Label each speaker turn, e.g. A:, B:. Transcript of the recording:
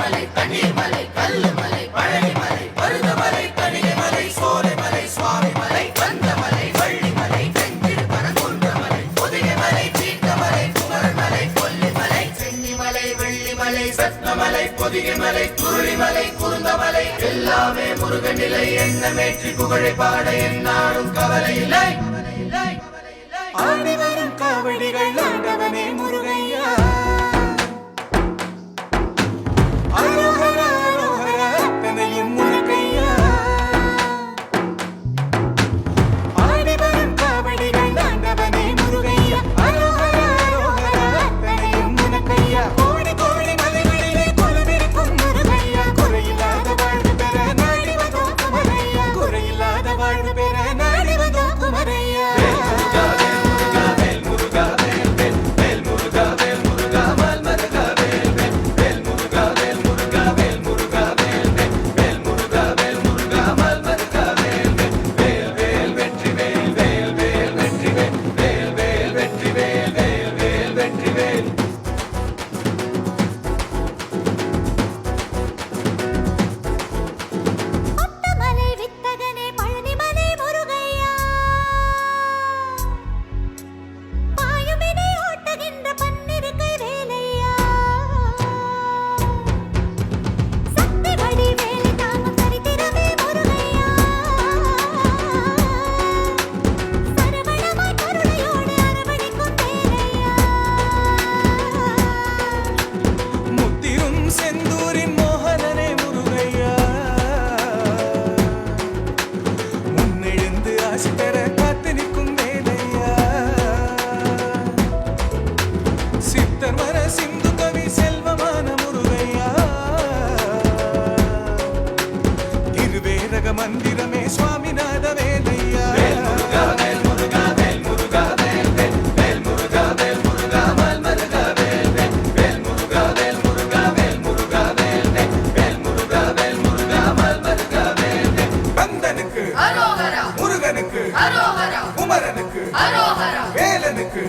A: மலை தண்ணீர் மலை கல்லு மலை பழனி மலை மருதமலை கணிகை மலை சோலை மலை சுவாமி மலை வந்தமலை வள்ளி மலை தென்கிழ பரங்குன்ற மலை பொதிகை மலை தீர்த்தமலை குமரன் மலை கொல்லிமலை சென்னிமலை வெள்ளிமலை சத்மமலை பொதிகை மலை குருளிமலை குருந்தமலை எல்லாமே முருகன் நிலை எண்ணமேற்றி புகழை பாட என்னாடும் கவலை இல்லை.
B: ஆடி வரும் காவடிகள் ஆண்டவனே முருகையா அரோகரா அரோகரா அத்தனையும் முருகையா ஆடி வரும் காவடிகள் ஆண்டவனே முருகையா அரோகரா அரோகரா அத்தனையும் முருகையா கோடி கோடி மலைகளிலே கொலுவிருக்கும் முருகையா குறையில்லாத வாழ்வு பெற நாடி வந்தோம் குமரையா குறையில்லாத வாழ்வு பெற நாடி வந்தோம் குமரையா செந்தூரின் மோகனனே முருகையா முன்னெழுந்து ஆசி பெற காத்து நிற்கும் வேலையா சித்தர் மர சிந்து கவி செல்வமான முருகையா திருவேரக மந்திரமே சுவாமிநாத வேலையா
A: முருகனுக்கு குமரனுக்கு வேலனுக்கு